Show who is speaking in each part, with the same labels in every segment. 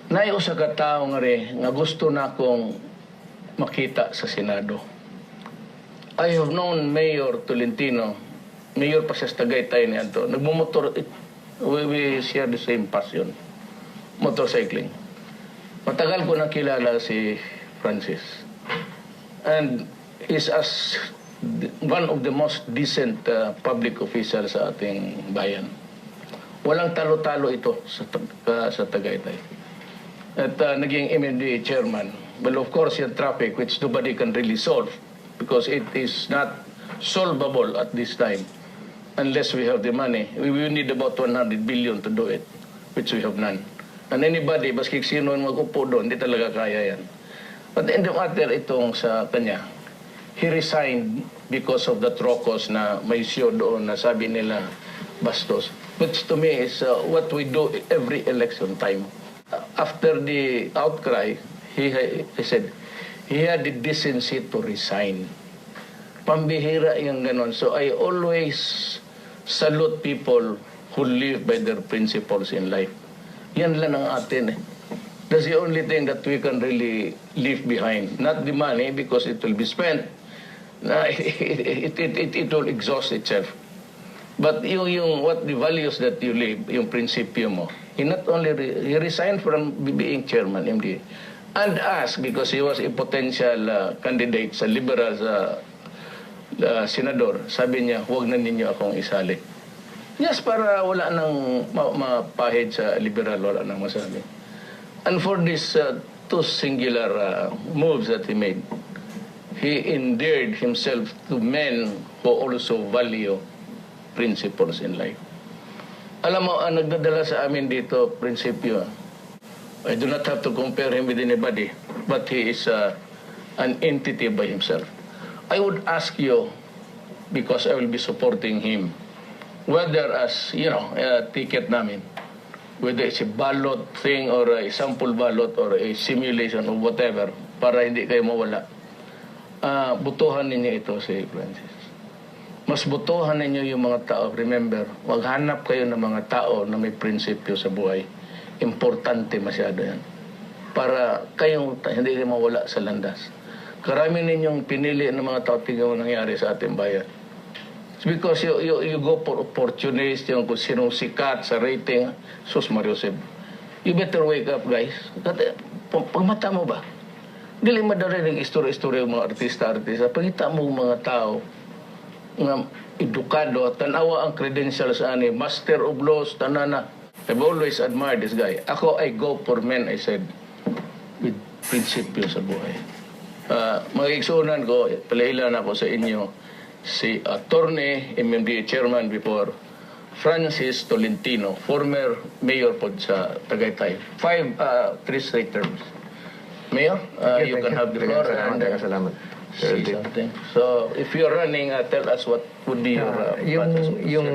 Speaker 1: Nayo sa katao nga nga gusto na akong makita sa Senado. I have known Mayor Tolentino, Mayor pa siya sa Tagaytay ni Anto. Nagmumotor, we share the same passion, motorcycling. Matagal ko nakilala si Francis. And he's as one of the most decent public officials sa ating bayan. Walang talo-talo ito sa Tagaytay. At naging MMDA chairman. Well, of course, yung traffic, which nobody can really solve because it is not solvable at this time unless we have the money. We will need about 100 billion to do it, which we have none. And anybody, baski sino mag-upo doon, hindi talaga kaya yan. But in the matter, itong sa kanya, he resigned because of the trocos na may show doon na sabi nila bastos. Which to me is what we do every election time. After the outcry, he said, he had the decency to resign. Pambihira yung ganon. So I always salute people who live by their principles in life. Yan lang ang atin eh. That's the only thing that we can really leave behind. Not the money because it will be spent. It will exhaust itself. But yung what the values that you live, yung prinsipyo mo, he not only he resigned from being chairman, MD, and asked because he was a potential candidate sa liberal senador, sabi niya, huwag na ninyo akong isali. Yes, para wala nang mapahid sa liberal, wala nang masabi. And for these two singular moves that he made, he endeared himself to men who also value principles in life. Alam mo, ang nagdadala sa amin dito, prinsipyo, I do not have to compare him with anybody, but he is an entity by himself. I would ask you, because I will be supporting him, whether as, ticket namin, whether it's a ballot thing or a sample ballot or a simulation or whatever, para hindi kayo mawala, butuhan ninyo ito si Francis. Mas butuhan ninyo yung mga tao. Remember, maghanap kayo ng mga tao na may prinsipyo sa buhay. Importante masyado yan. Para kayong hindi kayo mawala sa landas. Karami ninyong pinili ng mga tao, tingnan mo nangyari sa ating bayan. It's because you go for opportunists, yung kung sinong sikat sa rating. Sus Mariosep. You better wake up, guys. Pagmata mo ba? Dili madali ng istorya-istorya ng mga artista-artista. Pagkita mo mga tao, nga edukado, tanawa ang credentials ani, Master of Laws, tanana. I've always admired this guy. Ako, I go for men, I said, with prinsipyo sa buhay. Mag-igsunan ko, palailan ako sa inyo, si Attorney, MMDA Chairman before, Francis Tolentino, former mayor po sa Tagaytay. 3 straight terms. Mayor, you can have the floor.
Speaker 2: Salamat.
Speaker 1: Say something. So, if you're running, tell us what would be your
Speaker 2: yung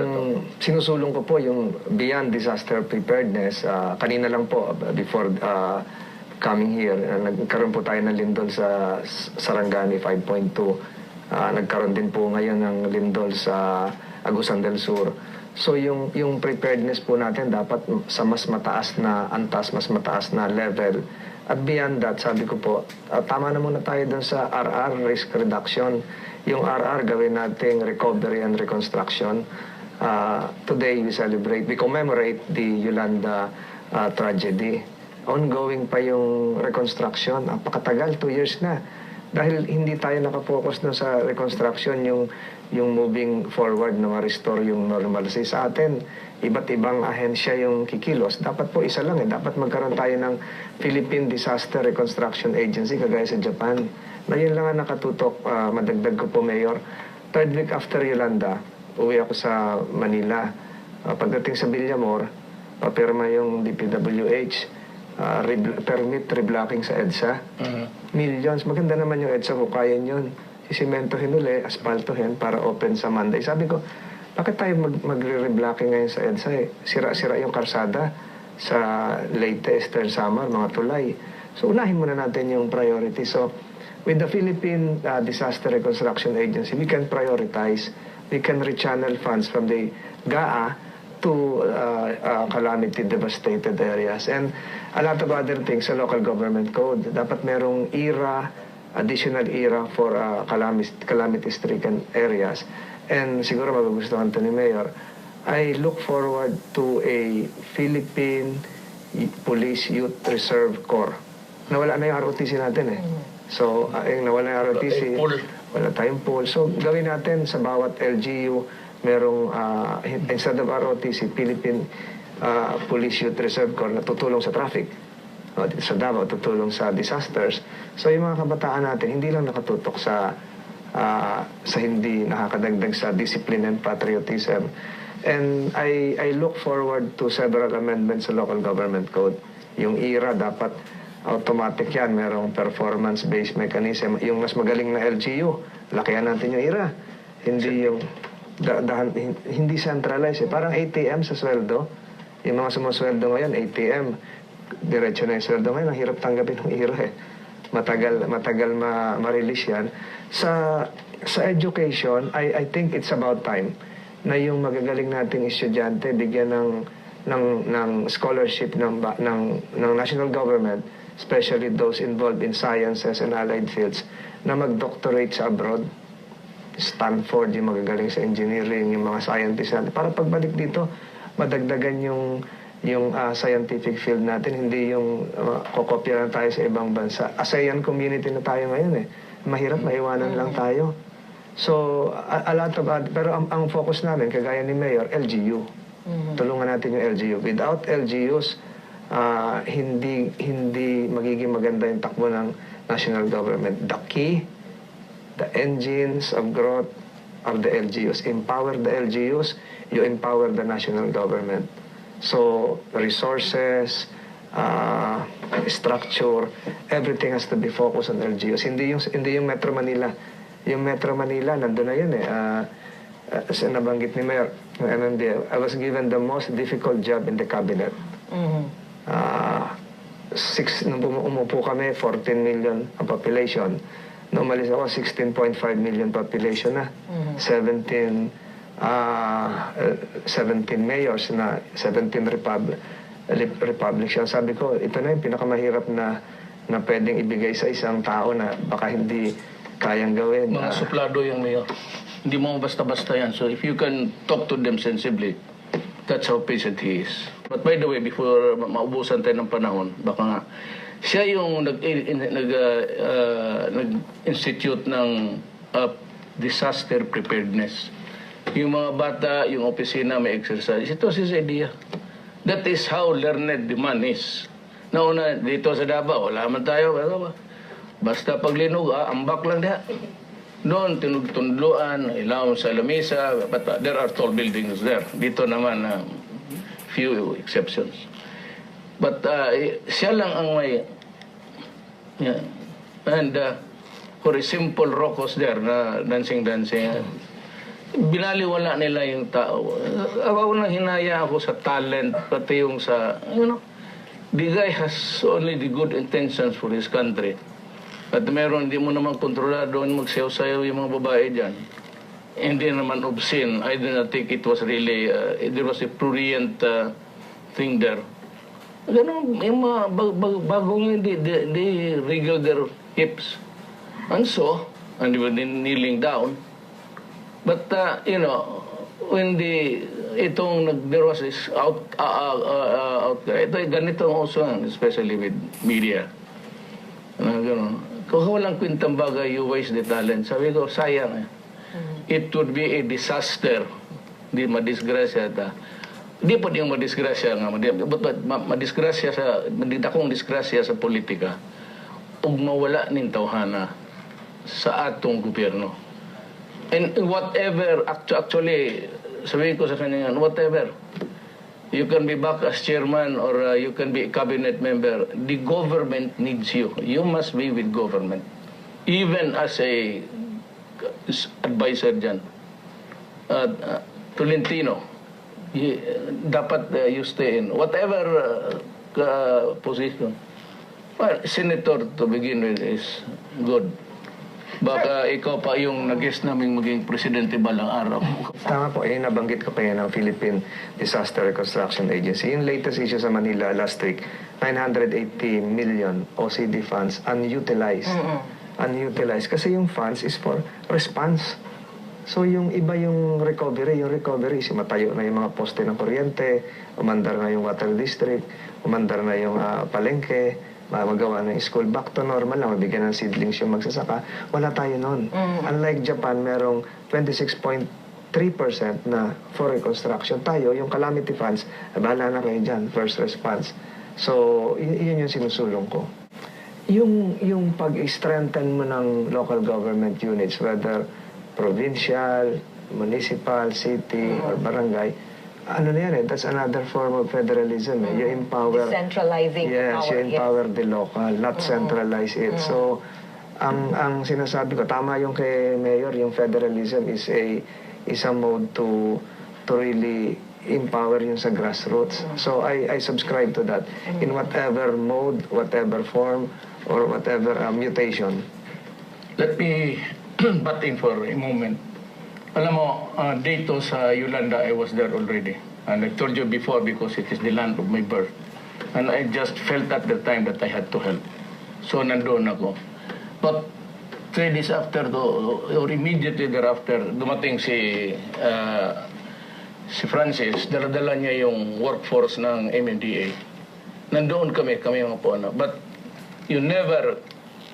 Speaker 2: sinusulong ko po, yung Beyond Disaster Preparedness, kanina lang po, before coming here, nagkaroon po tayo ng lindol sa Sarangani 5.2. Nagkaroon din po ngayon ng lindol sa Agusan del Sur. So, yung preparedness po natin dapat sa mas mataas na antas, mas mataas na level. At beyond that, sabi ko po, tama na muna tayo dun sa RR, risk reduction. Yung RR, gawin nating recovery and reconstruction. Today, we commemorate the Yolanda tragedy. Ongoing pa yung reconstruction. Napakatagal, 2 years na. Dahil hindi tayo nakapokus dun sa reconstruction, yung moving forward na ma-restore yung normalcy sa atin. Iba't ibang ahensya yung kikilos. Dapat po isa lang eh. Dapat magkaroon tayo ng Philippine Disaster Reconstruction Agency kagaya sa Japan. Na yun lang ang nakatutok. Madagdag ko po, Mayor. 3rd week after Yolanda, uwi ako sa Manila. Pagdating sa Villamor, papirma yung DPWH, permit reblocking sa EDSA. Millions. Maganda naman yung EDSA kung kaya yun. Sisementohin uli, aspaltohin para open sa Monday. Sabi ko, bakit tayo magre-reblocking ngayon sa EDSA eh? Sira-sira yung karsada sa Leyte, Eastern Samar, mga tulay. So, unahin muna natin yung priority. So, with the Philippine Disaster Reconstruction Agency, we can prioritize, we can rechannel funds from the GAA to calamity devastated areas. And a lot of other things sa local government code. Dapat merong additional era for calamity-stricken areas. And siguro magugustuhan to ni Mayor, I look forward to a Philippine Police Youth Reserve Corps. Nawala na yung ROTC natin eh. So, nawala yung ROTC, wala tayong pool. So, gawin natin sa bawat LGU, merong, instead of ROTC, Philippine Police Youth Reserve Corps na tutulong sa traffic. Dito sa Davao, tutulong sa disasters. So, yung mga kabataan natin, hindi lang nakatutok sa hindi nakakadagdag sa discipline and patriotism. And I look forward to several amendments sa local government code. Yung ERA dapat automatic yan, merong performance-based mechanism. Yung mas magaling na LGU, lakihan natin yung ERA. Hindi yung hindi centralized. Parang ATM sa sweldo. Yung mga sumusweldo ngayon, ATM. Diretso na yung sweldo ngayon. Ang hirap tanggapin ng ERA eh. Matagal ma-release yan. Sa education, I think it's about time na yung magagaling nating estudyante bigyan ng scholarship ng national government, especially those involved in sciences and allied fields, na mag-doctorate sa abroad. Stanford, yung magagaling sa engineering, yung mga scientists natin. Para pagbalik dito, madagdagan yung scientific field natin, hindi yung kokopya lang tayo sa ibang bansa. ASEAN community na tayo ngayon eh. Mahirap, maiwanan lang tayo. So, a lot of pero ang focus namin, kagaya ni Mayor, LGU. Tulungan natin yung LGU. Without LGUs, hindi magiging maganda yung takbo ng national government. The key, the engines of growth of the LGUs. Empower the LGUs, you empower the national government. So, resources, structure, everything has to be focused on LGUs. Hindi yung Metro Manila. Yung Metro Manila, nandun na yun eh. As nabanggit ni Mayor, ng MMDA, I was given the most difficult job in the cabinet. Nung umupo kami, 14 million ang population. Nung umalis ako, 16.5 million population na. 17 mayors na 17 republics. Sabi ko, ito na yung pinakamahirap na pwedeng ibigay sa isang tao na baka hindi kayang gawin.
Speaker 1: Mga suplado yung mayor. Hindi mo basta-basta yan. So if you can talk to them sensibly, that's how patient he is. But by the way, before maubusan tayo ng panahon, baka nga, siya yung nag-institute ng disaster preparedness. Yung mga bata, yung opisina may exercise. Ito si idea. That is how learned the man is. Nauna, dito sa Davao, wala man tayo. Basta paglinog, ambak lang diha. Doon, tinugtundluan, ilaw sa lamesa, but there are tall buildings there. Dito naman, few exceptions. But siya lang ang may, yeah. And for a simple rocos there na dancing, binaliwala nila yung tao. Ako na hinaya ako sa talent, pati yung sa, the guy has only the good intentions for his country. At meron, hindi mo naman kontrolado, magsayaw-sayaw yung mga babae dyan. Hindi naman obscene. I do not think it was really, there was a prurient thing there. Ganun, yung mga bagong they wriggle their hips. And so, and they were kneeling down. But, when there was this ito ganito ang usuan, especially with media. Ganun. Kung walang kwintang bagay, you waste the talent. Sabi ko, sayang eh. It would be a disaster. Hindi madisgrasya ta. Hindi po yung madisgrasya nga. Madisgrasya sa, madidakong disgrasya sa politika. Ug mawala ning tawhana sa atong gobyerno. And whatever, actually, sabi ko sa kanya, whatever, you can be back as chairman or you can be a cabinet member. The government needs you. You must be with government. Even as a advisor dyan. Tolentino, dapat you stay in whatever position. Well, senator to begin with is good. Baka ikaw pa yung nag-guess naming maging presidente balang araw.
Speaker 2: Tama po, nabanggit ko pa yan ng Philippine Disaster Reconstruction Agency. Yung latest issue sa Manila last week, 980 million OCD funds unutilized. Unutilized kasi yung funds is for response. So yung iba yung recovery matayo na yung mga poste ng kuryente, umandar na yung water district, umandar na yung palengke, magawa ng school back to normal lang, mabigyan ng seedlings yung magsasaka. Wala tayo noon. Unlike Japan, merong 26.3% na for reconstruction. Tayo, yung calamity funds, bahala na kayo dyan, first response. So, yun yung sinusulong ko. Yung pag-strengthen mo ng local government units, whether provincial, municipal, city, or barangay, ano na yan that's another form of federalism. You empower...
Speaker 3: Decentralizing
Speaker 2: yes,
Speaker 3: power.
Speaker 2: you empower the local, not centralize it. So, ang sinasabi ko, tama yung kay Mayor, yung federalism is a mode to really empower yung sa grassroots. So, I subscribe to that. In whatever mode, whatever form, or whatever mutation.
Speaker 1: Let me butt in for a moment. Alam mo, dito sa Yolanda, I was there already. And I told you before because it is the land of my birth. And I just felt at the time that I had to help. So, nandoon ako. But 3 days after, or immediately thereafter, dumating si Francis, daladala niya yung workforce ng MMDA. Nandoon kami mga po. But you never,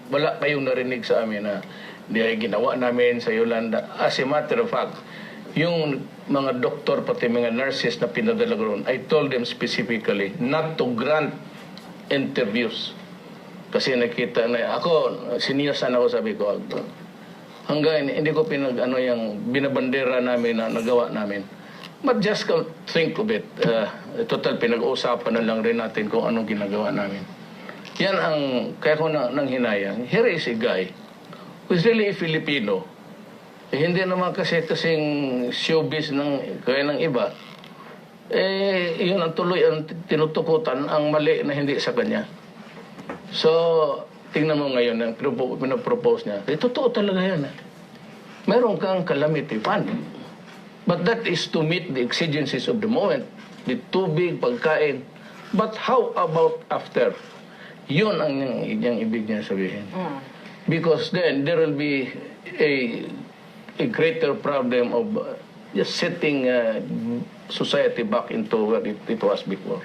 Speaker 1: wala kayong narinig sa amin na ginawa namin sa Yolanda. As a matter of fact, yung mga doktor pati mga nurses na pinadala ko ron, I told them specifically not to grant interviews. Kasi nakita na, ako, siniyasan ako, sabi ko, hanggang hindi ko yung binabandera namin na nagawa namin. But just think of it. Total, pinag-uusapan na lang rin natin kung anong ginagawa namin. Yan ang, kaya ko nang hinayang. Here is a guy who's really a Filipino. Hindi naman kasing showbiz kaya ng iba. Yun ang tuloy ang tinutukutan, ang mali na hindi sa kanya. So, tingnan mo ngayon, ang pinapropose niya, totoo talaga yan. Meron kang calamity fund. But that is to meet the exigencies of the moment. The tubig, pagkain. But how about after? Yun ang ibig niya sabihin. Because then there will be a greater problem of just setting society back into where it was before.